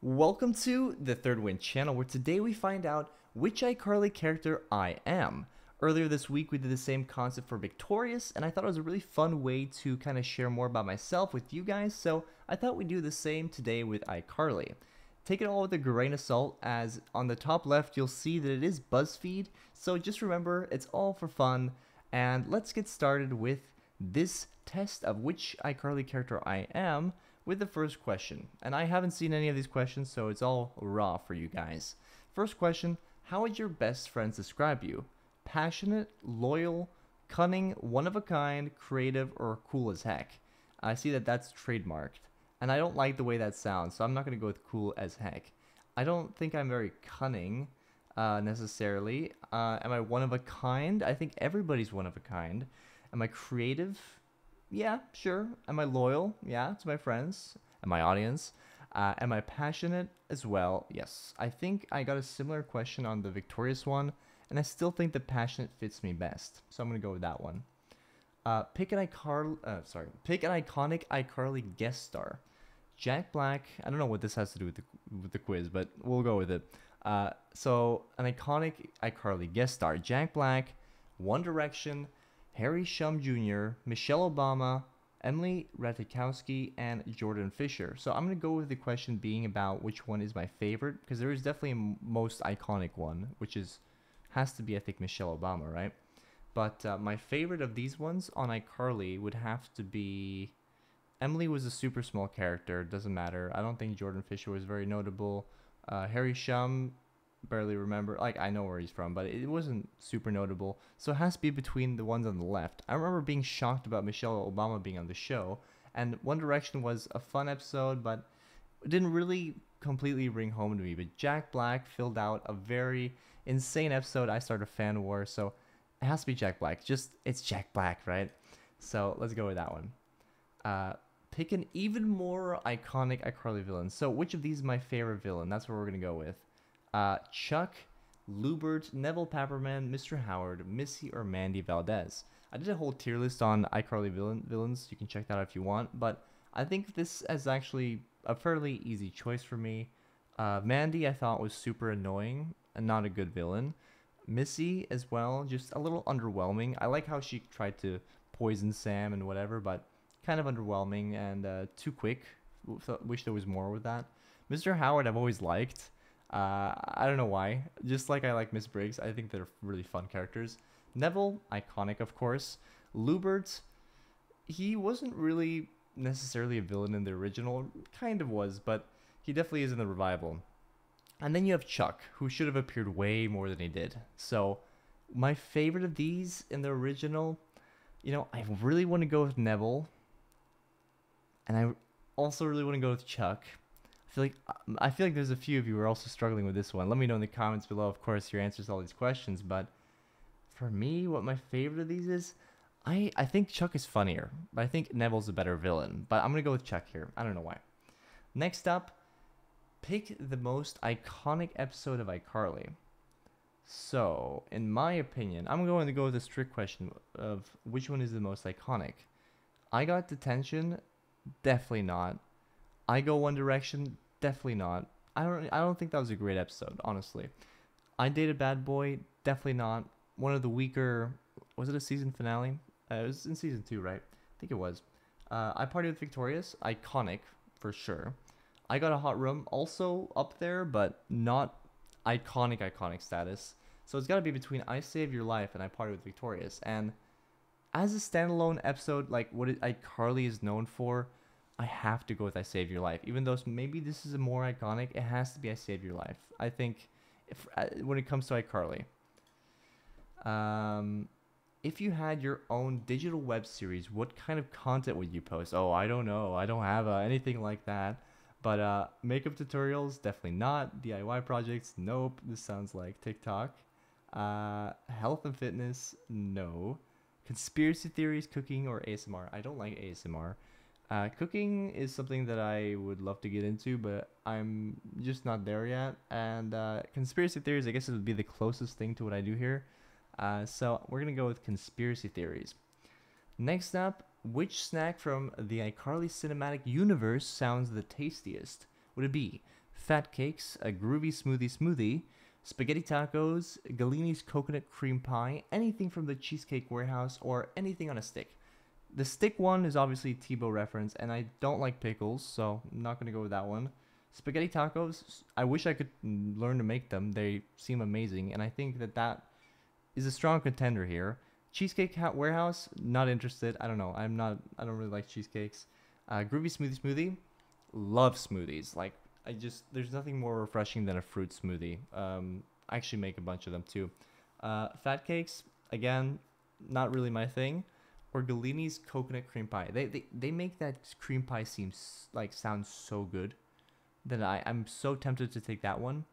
Welcome to the Third Win channel, where today we find out which iCarly character I am. Earlier this week we did the same concept for Victorious, and I thought it was a really fun way to kind of share more about myself with you guys, so I thought we'd do the same today with iCarly. Take it all with a grain of salt, as on the top left you'll see that it is BuzzFeed, so just remember it's all for fun, and let's get started with this test of which iCarly character I am with the first question. And I haven't seen any of these questions, so it's all raw for you guys. First question, how would your best friends describe you? Passionate, loyal, cunning, one of a kind, creative, or cool as heck? I see that that's trademarked, and I don't like the way that sounds, so I'm not going to go with cool as heck. I don't think I'm very cunning, necessarily. Am I one of a kind? I think everybody's one of a kind. Am I creative? Yeah, sure. Am I loyal? Yeah, to my friends and my audience. Am I passionate as well? Yes. I think I got a similar question on the Victorious one, and I still think the passionate fits me best. So I'm gonna go with that one. Pick an iconic iCarly guest star. Jack Black. I don't know what this has to do with the quiz, but we'll go with it. So an iconic iCarly guest star: Jack Black, One Direction, Harry Shum Jr., Michelle Obama, Emily Ratajkowski, and Jordan Fisher. So I'm going to go with the question being about which one is my favorite, because there is definitely a most iconic one, which has to be, I think, Michelle Obama, right? But my favorite of these ones on iCarly would have to be... Emily was a super small character, doesn't matter. I don't think Jordan Fisher was very notable. Harry Shum, barely remember. Like, I know where he's from, but it wasn't super notable. So it has to be between the ones on the left. I remember being shocked about Michelle Obama being on the show, and One Direction was a fun episode, but it didn't really completely ring home to me. But Jack Black filled out a very insane episode. I started a fan war, so it has to be Jack Black. It's Jack Black, right? So let's go with that one. Pick an even more iconic iCarly villain. So which of these is my favorite villain? That's what we're gonna go with. Chuck, Lubert, Neville Pepperman, Mr. Howard, Missy, or Mandy Valdez. I did a whole tier list on iCarly villains. You can check that out if you want. But I think this is actually a fairly easy choice for me. Mandy I thought was super annoying and not a good villain. Missy as well, just a little underwhelming. I like how she tried to poison Sam and whatever, but kind of underwhelming and too quick. Wish there was more with that. Mr. Howard I've always liked. I don't know why. Just like I like Miss Briggs, I think they're really fun characters. Neville, iconic of course. Lubert, he wasn't really necessarily a villain in the original. Kind of was, but he definitely is in the revival. And then you have Chuck, who should have appeared way more than he did. So, my favorite of these in the original, I really want to go with Neville. And I also really want to go with Chuck. I feel like there's a few of you who are also struggling with this one. Let me know in the comments below, of course, your answers to all these questions. But for me, what my favorite of these is, I think Chuck is funnier. But I think Neville's a better villain. But I'm going to go with Chuck here. I don't know why. Next up, pick the most iconic episode of iCarly. So, in my opinion, I'm going to go with a strict question of which one is the most iconic. I Got Detention, definitely not. I Go One Direction, definitely not. I don't think that was a great episode, honestly. I Dated Bad Boy, definitely not. One of the weaker... Was it a season finale? It was in season 2, right? I think it was. I Partied with Victorious, iconic, for sure. I Got a Hot Room, also up there, but not iconic status. So it's got to be between I Saved Your Life and I Partied with Victorious. And as a standalone episode, like what iCarly is known for, I have to go with I Saved Your Life. Even though maybe this is a more iconic, it has to be I Saved Your Life. I think when it comes to iCarly. If you had your own digital web series, what kind of content would you post? Oh, I don't know. I don't have anything like that. But makeup tutorials, definitely not. DIY projects, nope. This sounds like TikTok. Health and fitness, no. Conspiracy theories, cooking, or ASMR. I don't like ASMR. Cooking is something that I would love to get into, but I'm just not there yet. And conspiracy theories, I guess it would be the closest thing to what I do here. So we're going to go with conspiracy theories. Next up, which snack from the iCarly cinematic universe sounds the tastiest? Would it be fat cakes, a groovy smoothie, spaghetti tacos, Galini's coconut cream pie, anything from the Cheesecake Warehouse, or anything on a stick. The stick one is obviously Tebow reference, and I don't like pickles, so I'm not gonna go with that one. Spaghetti tacos, I wish I could learn to make them. They seem amazing, and I think that is a strong contender here. Cheesecake Warehouse, not interested. I don't know. I don't really like cheesecakes. Groovy smoothie, love smoothies. Like there's nothing more refreshing than a fruit smoothie. I actually make a bunch of them too. Fat cakes, again, not really my thing. Or Galini's coconut cream pie. They make that cream pie sound so good that I'm so tempted to take that one.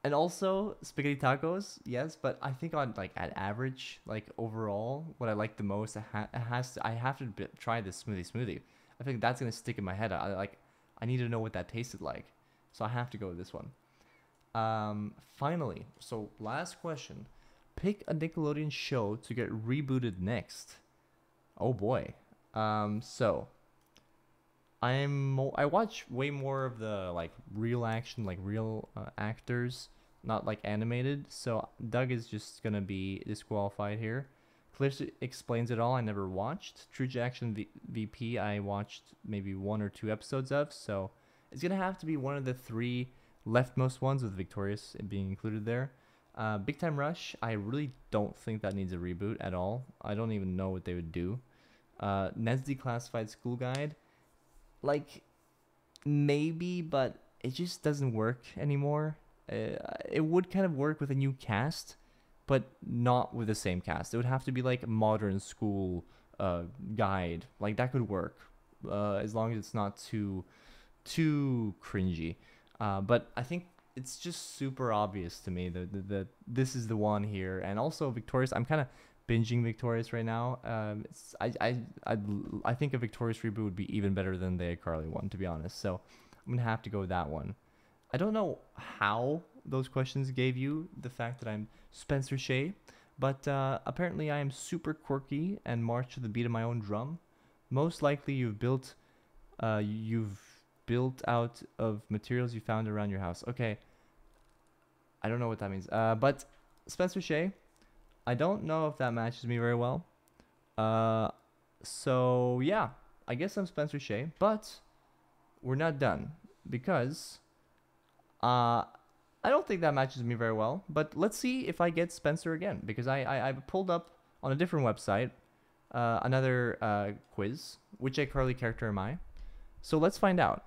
And also spaghetti tacos, yes, but I think on at average, overall, what I like the most, I have to try this smoothie. I think that's gonna stick in my head. I need to know what that tasted like, so I have to go with this one. Finally, so last question: pick a Nickelodeon show to get rebooted next. Oh boy. So I watch way more of the real action, real actors, not animated. So Doug is just gonna be disqualified here. Clarissa Explains It All I never watched. True Jackson VP I watched maybe 1 or 2 episodes of. So it's gonna have to be one of the 3 leftmost ones with Victorious being included there. Big Time Rush, I really don't think that needs a reboot at all. I don't even know what they would do. Ned's Declassified School Guide, maybe, but it just doesn't work anymore. It would kind of work with a new cast, but not with the same cast. It would have to be like a modern school guide. That could work, as long as it's not too cringy. But I think it's just super obvious to me that this is the one here. And also Victorious, I'm kind of binging Victorious right now. I think a Victorious reboot would be even better than the iCarly one, to be honest. So I'm gonna have to go with that one. I don't know how those questions gave you the fact that I'm Spencer Shay, but apparently I am super quirky and march to the beat of my own drum. Most likely you've built out of materials you found around your house. Okay. I don't know what that means. But Spencer Shay, I don't know if that matches me very well. So yeah, I guess I'm Spencer Shay, but we're not done because I don't think that matches me very well. But let's see if I get Spencer again, because I pulled up on a different website another quiz. Which iCarly character am I? So let's find out.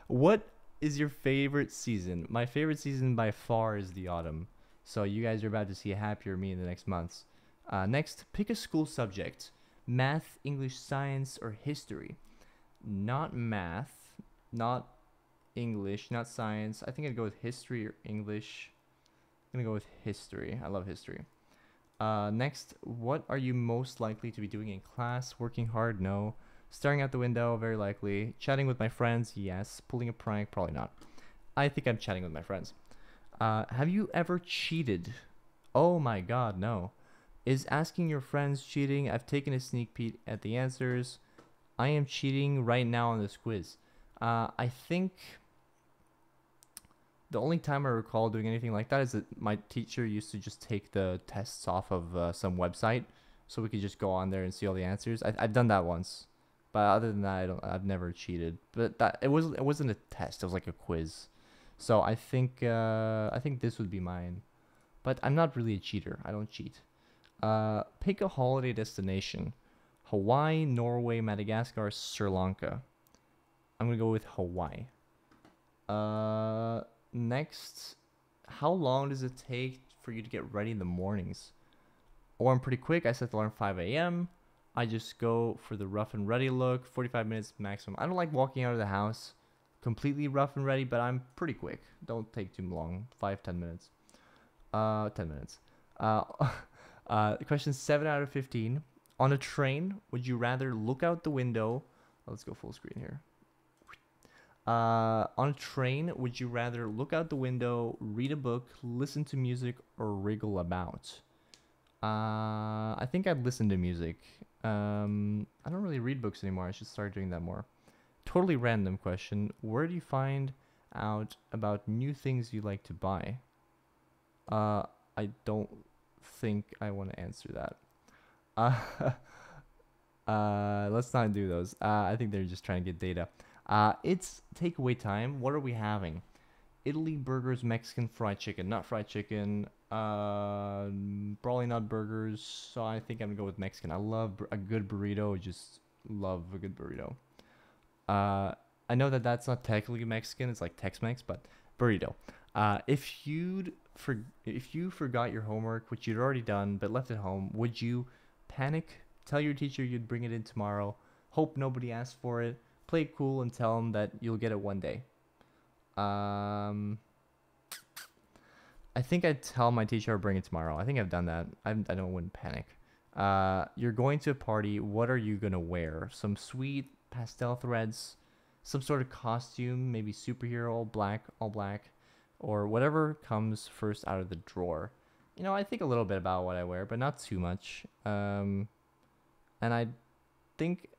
What is your favorite season? My favorite season by far is the autumn. So you guys are about to see a happier me in the next months. Next, pick a school subject. Math, English, science, or history. Not math, not English, not science. I think I'd go with history or English. I'm gonna go with history. I love history. Next, what are you most likely to be doing in class? Working hard? No. Staring out the window? Very likely. Chatting with my friends? Yes. Pulling a prank? Probably not. I think I'm chatting with my friends. Have you ever cheated? Oh my god, no. Is asking your friends cheating? I've taken a sneak peek at the answers. I am cheating right now on this quiz. I think the only time I recall doing anything like that is that my teacher used to just take the tests off of some website, so we could just go on there and see all the answers. I've done that once, but other than that, I've never cheated. But it wasn't a test. It was like a quiz. So I think this would be mine. But I'm not really a cheater. I don't cheat. Pick a holiday destination. Hawaii, Norway, Madagascar, Sri Lanka. I'm going to go with Hawaii. Next, how long does it take for you to get ready in the mornings? Oh, I'm pretty quick. I set the alarm 5 a.m. I just go for the rough and ready look. 45 minutes maximum. I don't like walking out of the house completely rough and ready, but I'm pretty quick. Don't take too long. 5-10 minutes. 10 minutes. Question 7 out of 15. On a train, would you rather look out the window? Let's go full screen here. On a train, would you rather look out the window, read a book, listen to music, or wriggle about? I think I'd listen to music. I don't really read books anymore. I should start doing that more. totally random question. Where do you find out about new things you like to buy? I don't think I want to answer that. Let's not do those. I think they're just trying to get data. It's takeaway time. What are we having? Italy burgers, Mexican fried chicken, not fried chicken. Probably not burgers. So I think I'm gonna go with Mexican. I love a good burrito. Just love a good burrito. I know that that's not technically Mexican. It's like Tex-Mex, but burrito. If you forgot your homework, which you'd already done but left at home, would you panic? Tell your teacher you'd bring it in tomorrow. Hope nobody asks for it. Play it cool and tell them that you'll get it one day. I think I'd tell my teacher I'll bring it tomorrow. I think I've done that. I wouldn't panic. You're going to a party. What are you gonna wear? Some sweet pastel threads, some sort of costume, maybe superhero, all black, or whatever comes first out of the drawer. You know, I think a little bit about what I wear, but not too much. And I think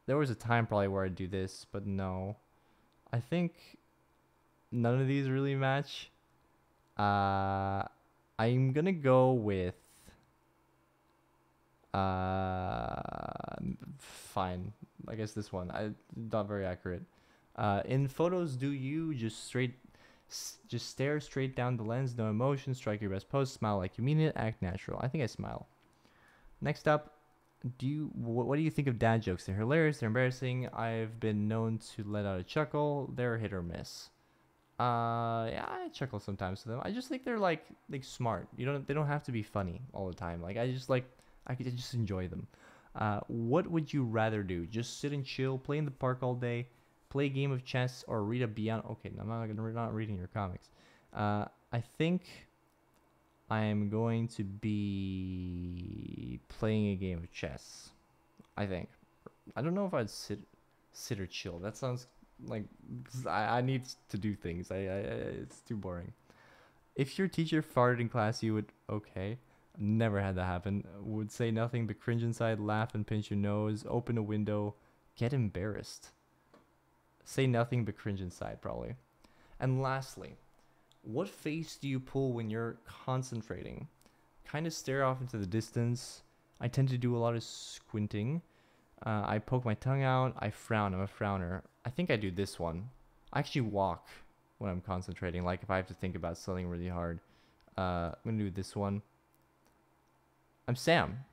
there was a time probably where I'd do this, but no. I think none of these really match. I'm gonna go with fine. I guess this one. Not very accurate. In photos, do you just stare straight down the lens, no emotion, strike your best pose, smile like you mean it, act natural. I think I smile. Next up, what do you think of dad jokes? They're hilarious, they're embarrassing. I've been known to let out a chuckle. They're hit or miss. Yeah, I chuckle sometimes to them. I just think they're like smart. They don't have to be funny all the time. Like I just enjoy them. What would you rather do? Just sit and chill, play in the park all day, play a game of chess, or read a beyond? Okay, I'm not reading your comics. I think I am going to be playing a game of chess. I think. I don't know if I'd sit or chill. That sounds like I need to do things. It's too boring. If your teacher farted in class, you would okay. Never had that happen. Would say nothing but cringe inside, laugh and pinch your nose, open a window, get embarrassed. Say nothing but cringe inside, probably. And lastly, what face do you pull when you're concentrating? Kind of stare off into the distance. I tend to do a lot of squinting. I poke my tongue out. I frown. I'm a frowner. I think I do this one. I actually walk when I'm concentrating. Like if I have to think about something really hard. I'm going to do this one. I'm Sam.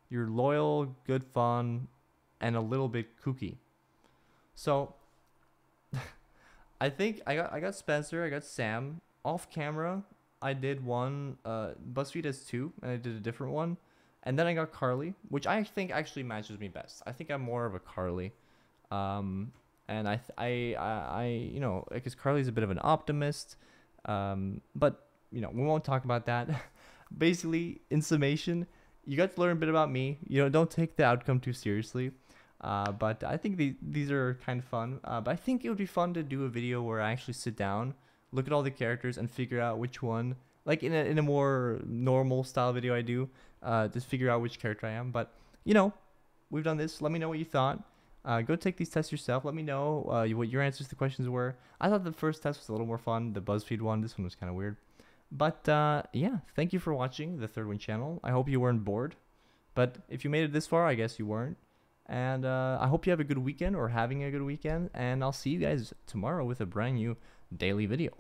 You're loyal, good fun, and a little bit kooky. So I think I got Spencer, I got Sam. Off camera, I did one. BuzzFeed has two, and I did a different one. And then I got Carly, which I think actually matches me best. I think I'm more of a Carly. And I you know, because Carly's a bit of an optimist. But we won't talk about that. Basically, in summation, you got to learn a bit about me. Don't take the outcome too seriously. But I think these are kind of fun. But I think it would be fun to do a video where I actually sit down, look at all the characters, and figure out which one, like in a more normal style video I do, just figure out which character I am. But we've done this. Let me know what you thought. Go take these tests yourself. Let me know what your answers to the questions were. I thought the first test was a little more fun. The BuzzFeed one, this one was kind of weird. But yeah, thank you for watching the Third Win channel. I hope you weren't bored. But if you made it this far, I guess you weren't. And I hope you have a good weekend or having a good weekend. And I'll see you guys tomorrow with a brand new daily video.